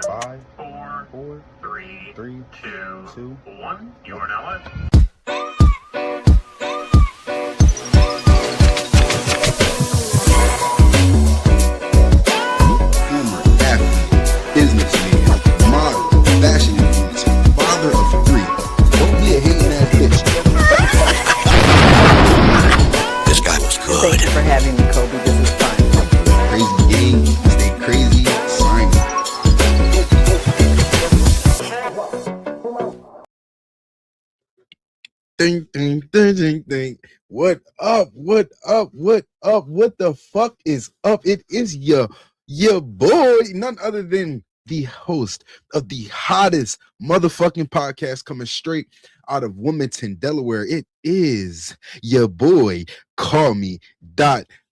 Five, four, three, two, one. You are now live. Former athlete, businessman, model, fashion influencer, father of three. Don't be a hating ass bitch. This guy was good. Thank you for having me, Kobe. This is fun. Crazy game, stay crazy, sign it. Ding, ding, ding, ding, ding. What up? What up? What up? What the fuck is up? It is your boy, none other than the host of the hottest motherfucking podcast coming straight out of Wilmington, Delaware. It is your boy, call me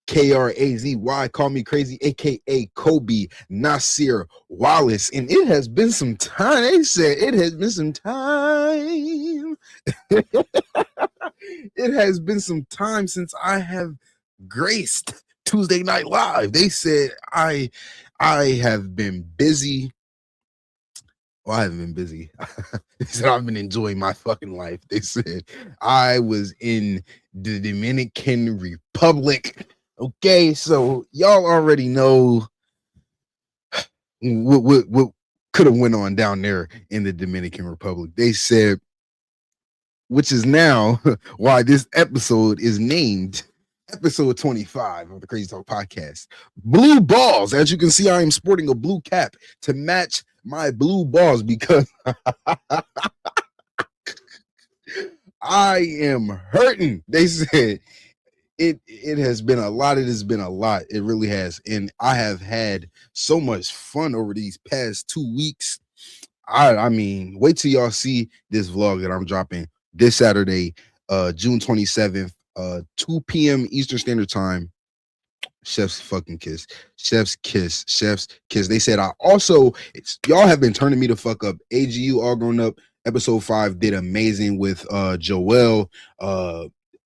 Krazy, call me crazy, aka Kobe Nasir Wallace. And it has been some time. They said it has been some time. It has been some time since I have graced Tuesday Night Live. They said I have been busy. Well, I haven't been busy. They said I've been enjoying my fucking life. They said I was in the Dominican Republic. Okay, so y'all already know what could have went on down there in the Dominican Republic. They said, which is now why this episode is named episode 25 of the Crazy Talk podcast. Blue Balls. As you can see, I am sporting a blue cap to match my blue balls because I am hurting. They said it has been a lot. It has been a lot. It really has. And I have had so much fun over these past 2 weeks. I mean, wait till y'all see this vlog that I'm dropping this Saturday, June 27th, 2 p.m. Eastern Standard Time. Chef's fucking kiss. Chef's kiss. Chef's kiss. They said y'all have been turning me the fuck up. AGU All Grown Up, episode 5 did amazing with Joelle.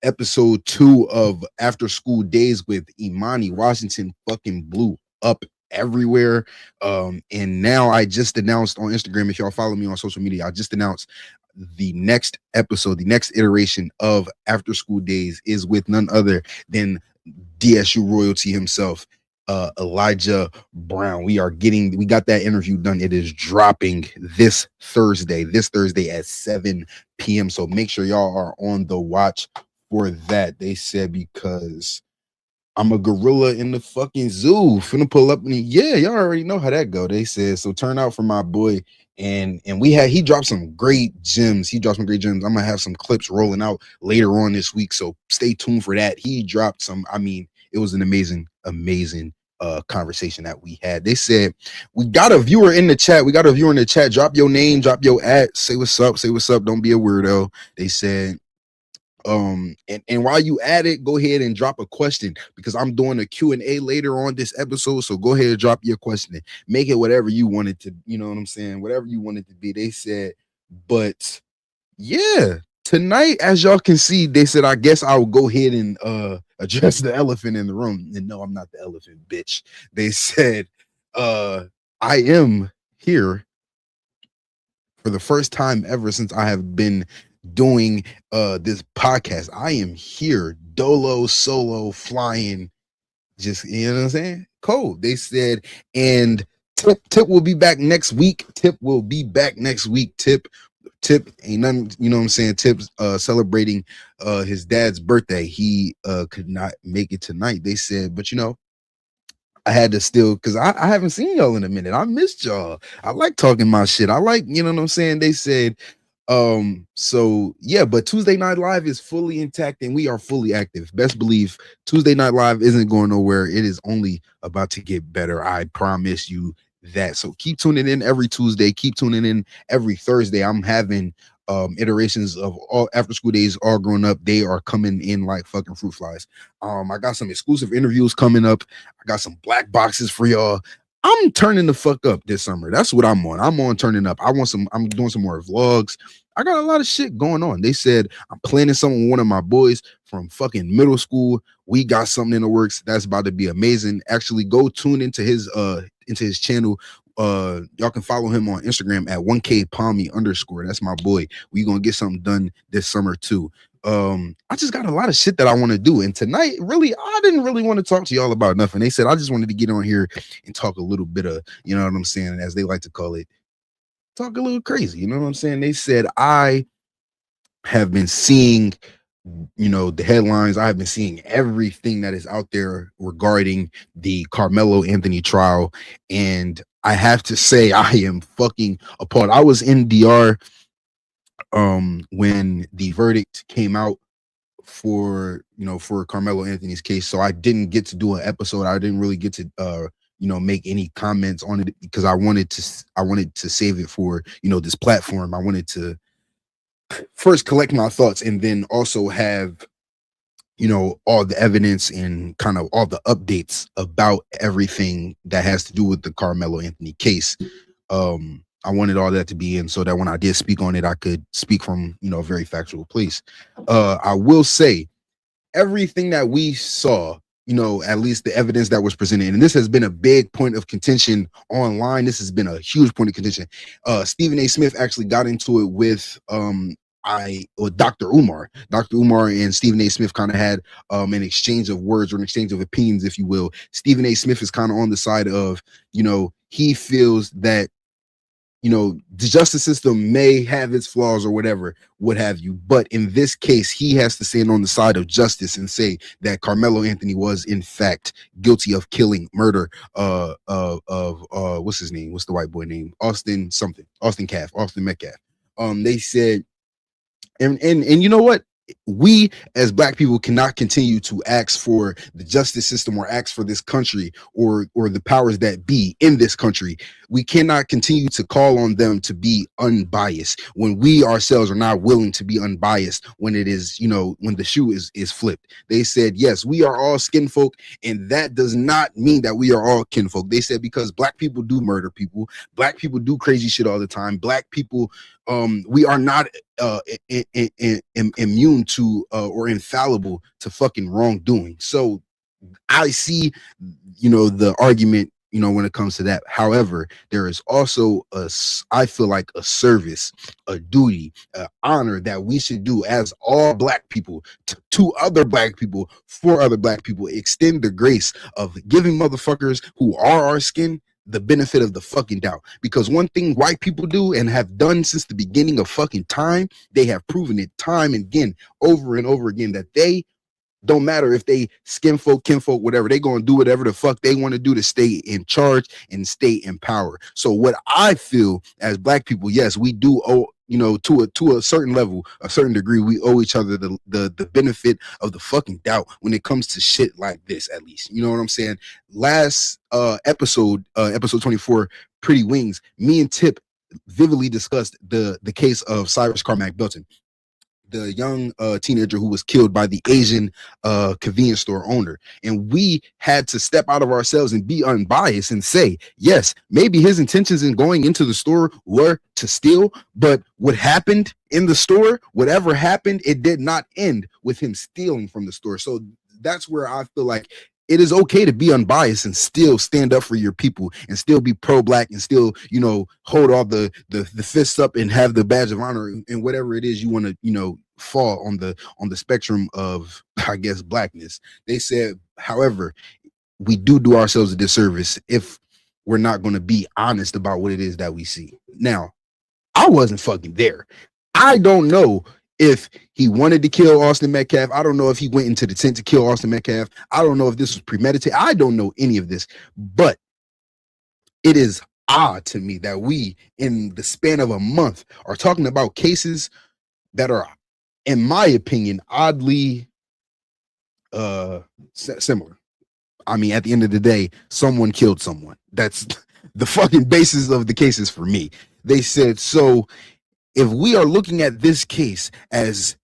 Episode 2 of After School Days with Imani Washington fucking blew up everywhere. And now I just announced on Instagram, if y'all follow me on social media, I just announced the next episode, the next iteration of After School Days is with none other than DSU royalty himself, Elijah Brown. We got that interview done. It is dropping this Thursday at 7 p.m. So make sure y'all are on the watch for that. They said because I'm a gorilla in the fucking zoo. Finna pull up and y'all already know how that go. They said, so turn out for my boy. And he dropped some great gems. I'm gonna have some clips rolling out later on this week. So stay tuned for that. He dropped some, I mean, it was an amazing conversation that we had. They said, we got a viewer in the chat. Drop your name, drop your at, say what's up, don't be a weirdo. They said, and while you at it, go ahead and drop a question, because I'm doing a Q&A later on this episode. So go ahead and drop your question. Make it whatever you want it to, you know what I'm saying? Whatever you want it to be. They said, but yeah, tonight, as y'all can see, they said, I guess I will go ahead and address the elephant in the room. And no, I'm not the elephant, bitch. They said, I am here for the first time ever since I have been doing this podcast. I am here dolo solo flying, just, you know what I'm saying? Cold. They said, and Tip will be back next week. Tip ain't nothing, you know what I'm saying? Tip's celebrating his dad's birthday. He could not make it tonight. They said, but you know, I had to still, because I haven't seen y'all in a minute. I missed y'all. I like talking my shit. I like, you know what I'm saying? They said, so yeah, but Tuesday Night Live is fully intact and we are fully active. Best believe Tuesday Night Live isn't going nowhere. It is only about to get better. I promise you that. So keep tuning in every Tuesday. Keep tuning in every Thursday. I'm having iterations of all after school days all grown up. They are coming in like fucking fruit flies. I got some exclusive interviews coming up. I got some black boxes for y'all. I'm turning the fuck up this summer. That's what I'm on. I'm on turning up. I'm doing some more vlogs. I got a lot of shit going on. They said I'm planning something with one of my boys from fucking middle school. We got something in the works that's about to be amazing. Actually, go tune into his channel. Y'all can follow him on Instagram at 1K Palmy _ That's my boy. We gonna get something done this summer too. I just got a lot of shit that I want to do. And tonight, really, I didn't really want to talk to y'all about nothing. They said I just wanted to get on here and talk a little bit of, you know what I'm saying, as they like to call it, talk a little crazy. You know what I'm saying? They said I have been seeing, you know, the headlines. I have been seeing everything that is out there regarding the Carmelo Anthony trial. And I have to say, I am fucking appalled. I was in DR when the verdict came out for Carmelo Anthony's case. So I didn't get to do an episode. I didn't really get to make any comments on it because I wanted to save it for, you know, this platform. I wanted to first collect my thoughts and then also have, you know, all the evidence and kind of all the updates about everything that has to do with the Carmelo Anthony case. I wanted all that to be in so that when I did speak on it, I could speak from, you know, a very factual place. I will say everything that we saw, you know, at least the evidence that was presented, and this has been a big point of contention online. This has been a huge point of contention. Stephen A. Smith actually got into it with Dr. Umar. Dr. Umar and Stephen A. Smith kind of had an exchange of words or an exchange of opinions, if you will. Stephen A. Smith is kind of on the side of, you know, he feels that, you know, the justice system may have its flaws or whatever, what have you. But in this case, he has to stand on the side of justice and say that Carmelo Anthony was in fact guilty of killing, of what's his name? What's the white boy name? Austin Metcalf. They said, and you know what? We as black people cannot continue to ask for the justice system or ask for this country or the powers that be in this country. We cannot continue to call on them to be unbiased when we ourselves are not willing to be unbiased when it is, you know, when the shoe is flipped. They said, yes, we are all skin folk, and that does not mean that we are all kinfolk. They said because black people do murder people, black people do crazy shit all the time, black people, we are not immune to or infallible to fucking wrongdoing. So I see, you know, the argument, you know, when it comes to that. However, there is also I feel like a service, a duty, honor that we should do as all black people to other black people, for other black people, extend the grace of giving motherfuckers who are our skin the benefit of the fucking doubt. Because one thing white people do and have done since the beginning of fucking time, they have proven it time and again, over and over again, that they don't matter if they skin folk, kinfolk, whatever, they gonna do whatever the fuck they want to do to stay in charge and stay in power. So what I feel as black people, yes, we do owe to a certain level, a certain degree, we owe each other the benefit of the fucking doubt when it comes to shit like this. At least, you know what I'm saying. Last episode 24, Pretty Wings, me and Tip vividly discussed the case of Cyrus Carmack Belton, the young teenager who was killed by the Asian convenience store owner. And we had to step out of ourselves and be unbiased and say, yes, maybe his intentions in going into the store were to steal, but what happened in the store, whatever happened, it did not end with him stealing from the store. So that's where I feel like it is okay to be unbiased and still stand up for your people and still be pro-black and still, hold all the fists up and have the badge of honor and whatever it is you want to, fall on the spectrum of, I guess, blackness. They said, however, we do ourselves a disservice if we're not going to be honest about what it is that we see. Now, I wasn't fucking there. I don't know if he wanted to kill Austin Metcalf. I don't know if he went into the tent to kill Austin Metcalf. I don't know if this was premeditated. I don't know any of this, but it is odd to me that we, in the span of a month, are talking about cases that are, in my opinion, oddly similar. I mean, at the end of the day, someone killed someone. That's the fucking basis of the cases for me. They said, so if we are looking at this case as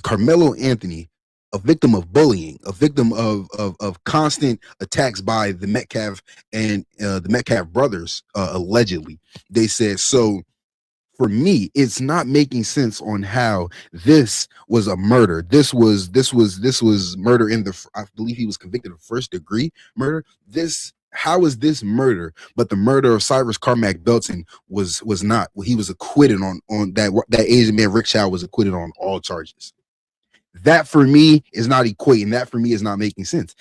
Carmelo Anthony, a victim of bullying, a victim of constant attacks by the Metcalf and the Metcalf brothers, allegedly, they said, so for me, it's not making sense on how this was a murder. This was murder in the, I believe he was convicted of first degree murder. How is this murder? But the murder of Cyrus Carmack Belton was not. He was acquitted on that Asian man, Rick Chow, was acquitted on all charges. That for me is not equating. That for me is not making sense.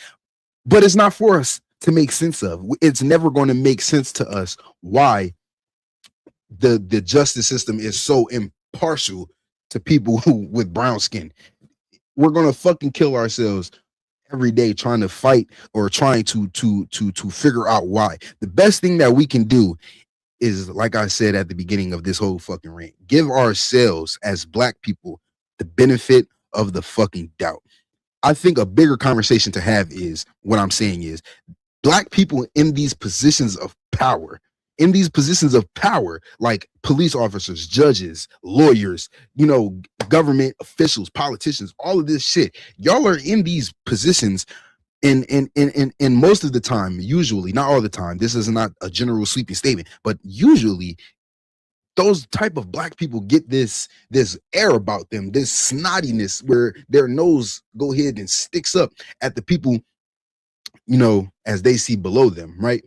But it's not for us to make sense of. It's never going to make sense to us why the justice system is so impartial to people who with brown skin. We're gonna fucking kill ourselves every day trying to fight or trying to figure out why. The best thing that we can do is, like I said at the beginning of this whole fucking rant, give ourselves as black people the benefit of the fucking doubt. I think a bigger conversation to have is, what I'm saying is, black people in these positions of power, like police officers, judges, lawyers, government officials, politicians, all of this shit, y'all are in these positions. And most of the time, usually, not all the time, this is not a general sweeping statement, but usually those type of black people get this air about them, this snottiness where their nose go ahead and sticks up at the people, as they see below them, right?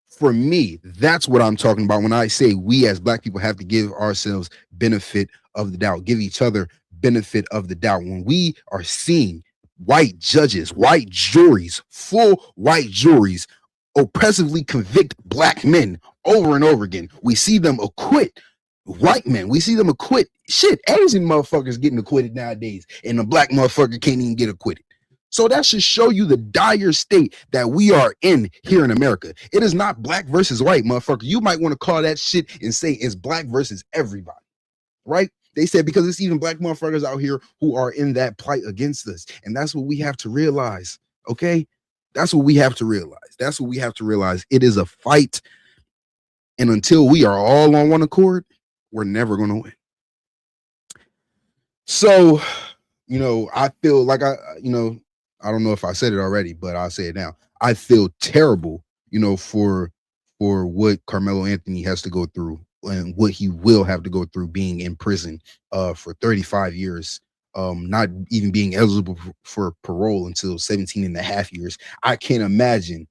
For me, that's what I'm talking about when I say we as black people have to give ourselves benefit of the doubt, give each other benefit of the doubt. When we are seeing white judges, white juries, full white juries oppressively convict black men over and over again, we see them acquit white men. We see them acquit shit. Asian motherfuckers getting acquitted nowadays, and the black motherfucker can't even get acquitted. So that should show you the dire state that we are in here in America. It is not black versus white, motherfucker. You might want to call that shit and say it's black versus everybody, right? They said because it's even black motherfuckers out here who are in that plight against us. And that's what we have to realize, okay? That's what we have to realize. It is a fight. And until we are all on one accord, we're never going to win. So, I feel like I don't know if I said it already, but I'll say it now. I feel terrible, for what Carmelo Anthony has to go through and what he will have to go through being in prison for 35 years, not even being eligible for parole until 17 and a half years. I can't imagine,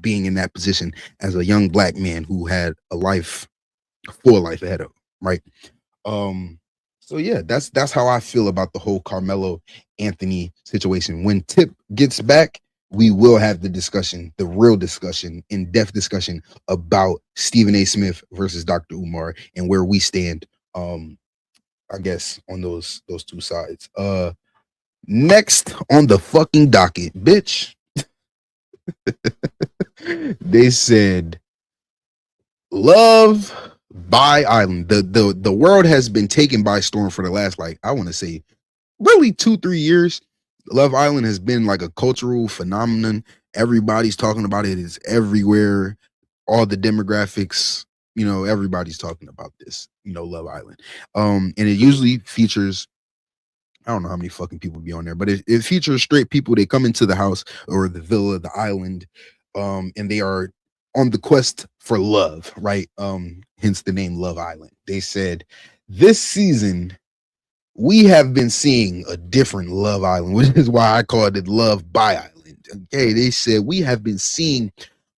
being in that position as a young black man who had a full life ahead of him, right? So yeah, that's how I feel about the whole Carmelo Anthony situation. When Tip gets back, we will have the real discussion, in-depth discussion about Stephen A. Smith versus Dr. Umar and where we stand, I guess, on those two sides. Next on the fucking docket, bitch. They said, love by Island. The world has been taken by storm for the last, like, I want to say really 2-3 years. Love Island has been like a cultural phenomenon. Everybody's talking about it. It's everywhere. All the demographics, everybody's talking about this, Love Island. And it usually features, I don't know how many fucking people be on there, but it features straight people. They come into the house or the villa, the island, and they are on the quest for love, right? Hence the name Love Island. They said this season we have been seeing a different Love Island, which is why I called it Love by Island. Okay, they said we have been seeing,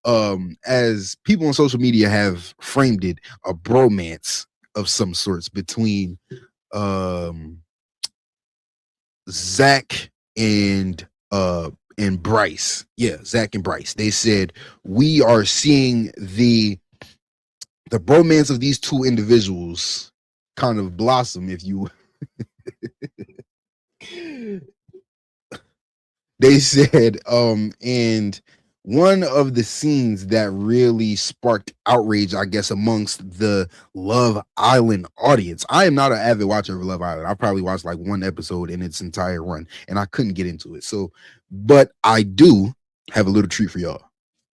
as people on social media have framed it, a bromance of some sorts between Zach and Bryce. Yeah, Zach and Bryce. They said we are seeing the bromance of these two individuals kind of blossom, if you they said, and one of the scenes that really sparked outrage, I guess, amongst the Love Island audience. I am not an avid watcher of Love Island. I probably watched like one episode in its entire run, and I couldn't get into it. So, but I do have a little treat for y'all.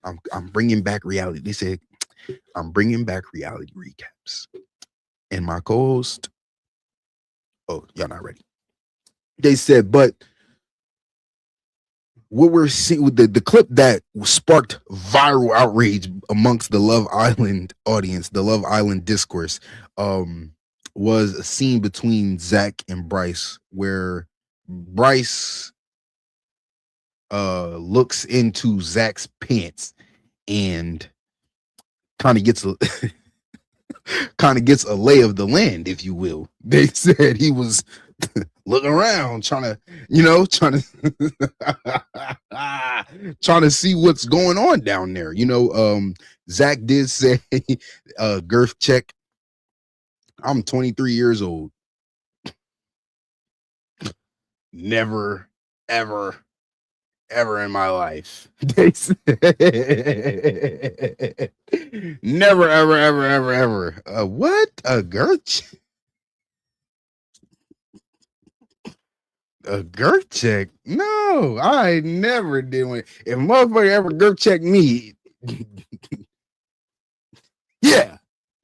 I'm bringing back reality. They said I'm bringing back reality recaps, and my co-host. Oh, y'all not ready. They said, but what we're seeing with the clip that sparked viral outrage amongst the Love Island audience, the Love Island discourse, was a scene between Zach and Bryce where Bryce looks into Zach's pants and kind of gets a lay of the land, if you will. They said he was looking around, trying to trying to see what's going on down there. Zach did say, girth check. I'm 23 years old. Never, ever in my life. They said, never, ever. What? A girth? A girth check? No, I never did one. If a motherfucker ever girth check me, yeah,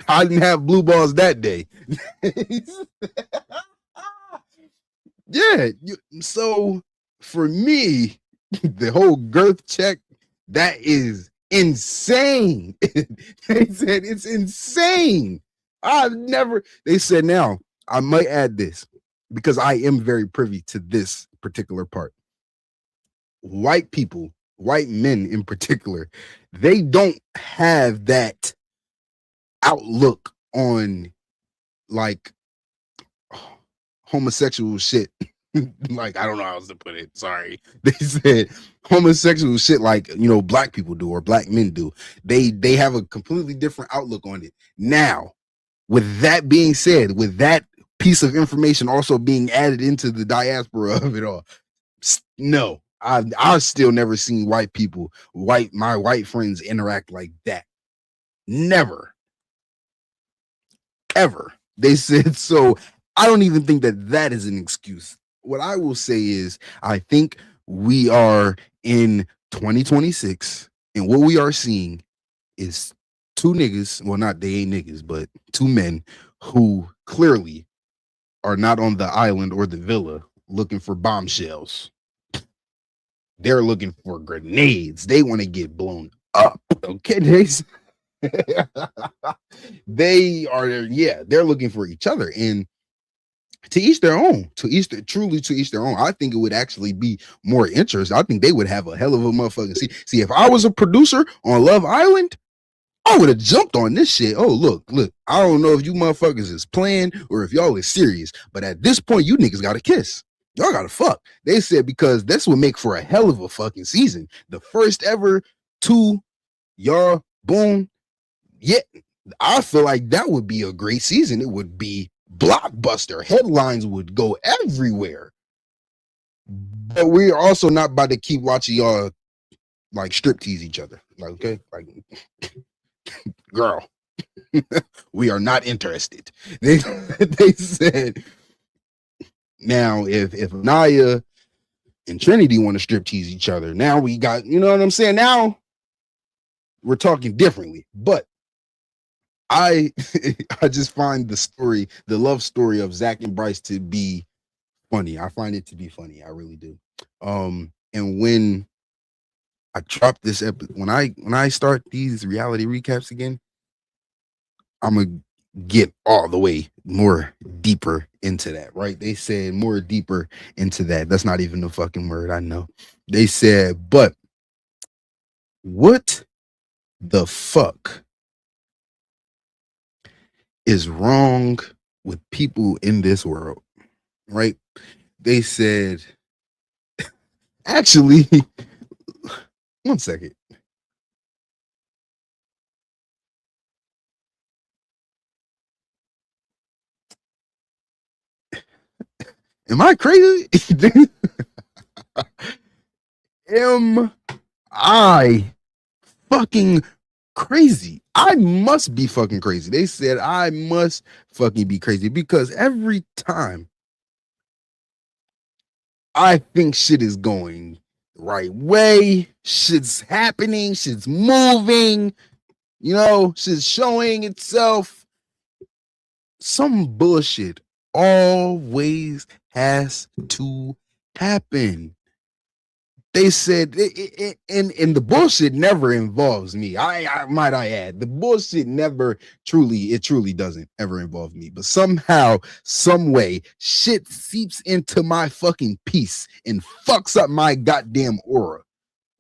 I didn't have blue balls that day. Yeah, so for me, the whole girth check, that is insane. They said it's insane. They said, now I might add this because I am very privy to this particular part. White people, white men in particular, they don't have that outlook on like homosexual shit. Like, I don't know how else to put it. Sorry. They said homosexual shit like, black people do or black men do. They have a completely different outlook on it. Now, with that being said, with that piece of information also being added into the diaspora of it all, no, I've still never seen white people, my white friends interact like that. Never. Ever. They said, so I don't even think that is an excuse. What I will say is, I think we are in 2026, and what we are seeing is two niggas. Well, not they ain't niggas, but two men who clearly are not on the island or the villa looking for bombshells. They're looking for grenades. They want to get blown up. Okay, they're looking for each other, and to each their own, truly to each their own. I think it would actually be more interest. I think they would have a hell of a motherfucking see. If I was a producer on Love Island, I would have jumped on this shit. Oh, look. I don't know if you motherfuckers is playing or if y'all is serious, but at this point, you niggas got to kiss. Y'all got to fuck. They said, because this would make for a hell of a fucking season. The first ever two, y'all, boom. Yeah, I feel like that would be a great season. It would be blockbuster. Headlines would go everywhere. But we're also not about to keep watching y'all like strip tease each other. Like, okay, like, girl, We are not interested. They they said, now if Naya and Trinity want to strip tease each other, now we got, you know what I'm saying? Now we're talking differently. But I I just find the love story of Zach and Bryce to be funny. I find it to be funny. I really do. And when I drop this episode, when I start these reality recaps again, I'm gonna get all the way more deeper into that, right? They said more deeper into that. That's not even a fucking word, I know. They said, but what the fuck is wrong with people in this world, right? They said, actually, one second. Am I crazy? Am I fucking crazy? I must be fucking crazy. They said I must fucking be crazy because every time I think shit is going the right way, shit's happening, shit's moving, you know, shit's showing itself, some bullshit always has to happen. They said, and the bullshit never involves me. I might I add, the bullshit never truly doesn't ever involve me. But somehow, some way, shit seeps into my fucking peace and fucks up my goddamn aura.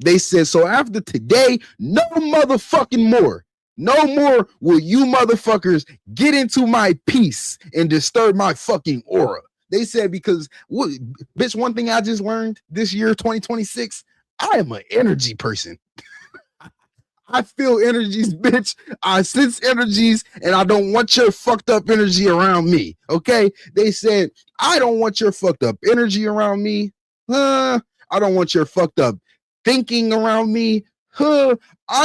They said, so after today, no motherfucking more. No more will you motherfuckers get into my peace and disturb my fucking aura. They said, because what, bitch, one thing I just learned this year, 2026, I am an energy person. I feel energies, bitch. I sense energies, and I don't want your fucked up energy around me. Okay? They said, I don't want your fucked up energy around me. I don't want your fucked up thinking around me. I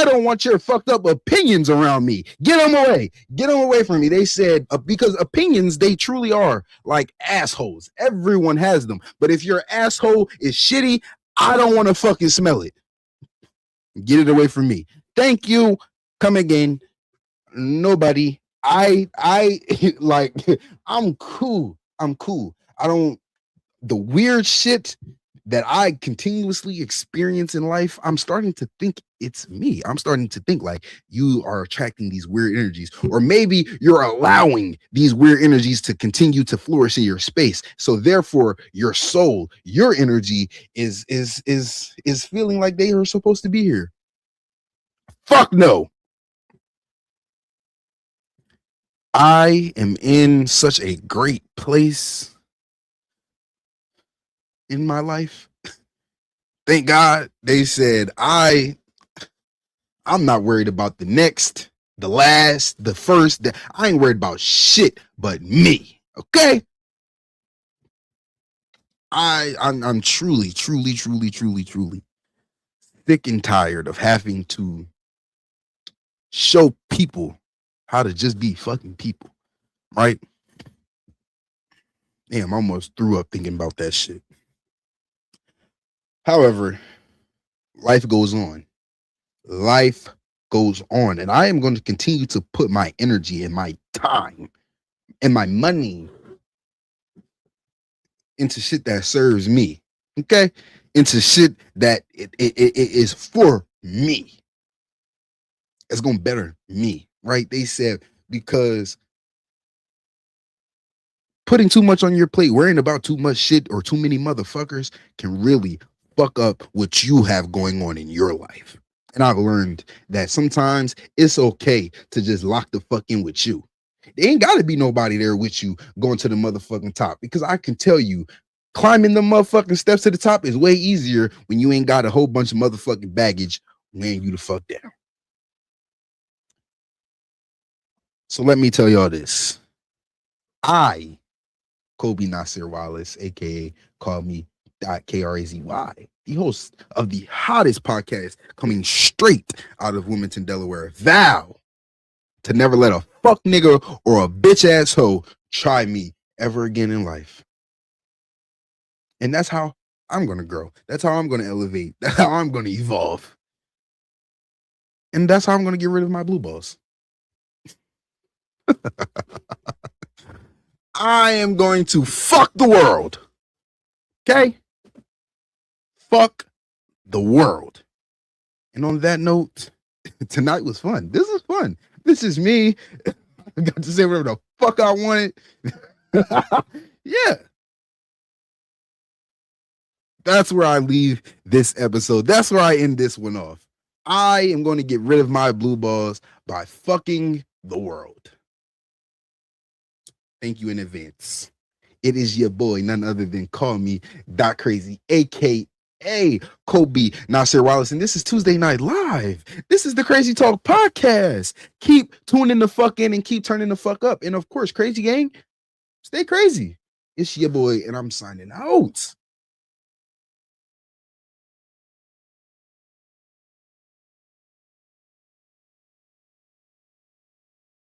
don't want your fucked up opinions around me. Get them away. Get them away from me. They said, because opinions, they truly are like assholes. Everyone has them. But if your asshole is shitty, I don't want to fucking smell it. Get it away from me. Thank you. Come again. Nobody. I like, I'm cool. I don't, the weird shit that I continuously experience in life, I'm starting to think it's me. I'm starting to think like you are attracting these weird energies, or maybe you're allowing these weird energies to continue to flourish in your space. So therefore, your soul, your energy is feeling like they are supposed to be here. Fuck no. I am in such a great place in my life. Thank God. They said I'm not worried about the next, the last, the first. I ain't worried about shit but me. Okay. I'm truly sick and tired of having to show people how to just be fucking people. Right? Damn, I almost threw up thinking about that shit. However, life goes on. Life goes on. And I am going to continue to put my energy and my time and my money into shit that serves me. Okay? Into shit that it is for me. It's going to better me. Right? They said, because putting too much on your plate, worrying about too much shit or too many motherfuckers can really fuck up what you have going on in your life. And I've learned that sometimes it's okay to just lock the fuck in with you. There ain't got to be nobody there with you going to the motherfucking top, because I can tell you, climbing the motherfucking steps to the top is way easier when you ain't got a whole bunch of motherfucking baggage weighing you the fuck down. So let me tell y'all this. I, Kobe Nasir Wallace, aka Call Me Krazy, the host of the hottest podcast coming straight out of Wilmington, Delaware, Vow to never let a fuck nigga or a bitch ass hoe try me ever again in life. And that's how I'm going to grow. That's how I'm going to elevate. That's how I'm going to evolve. And that's how I'm going to get rid of my blue balls. I am going to fuck the world. Okay? Fuck the world. And on that note, tonight was fun. This is fun. This is me. I got to say whatever the fuck I wanted. Yeah. That's where I leave this episode. That's where I end this one off. I am going to get rid of my blue balls by fucking the world. Thank you in advance. It is your boy, none other than Call Me Dot Crazy, aka Kobe Nasir Wallace, and this is Tuesday Night Live. This is the Crazy Talk Podcast. Keep tuning the fuck in and keep turning the fuck up. And of course, Crazy Gang, stay crazy. It's your boy, and I'm signing out.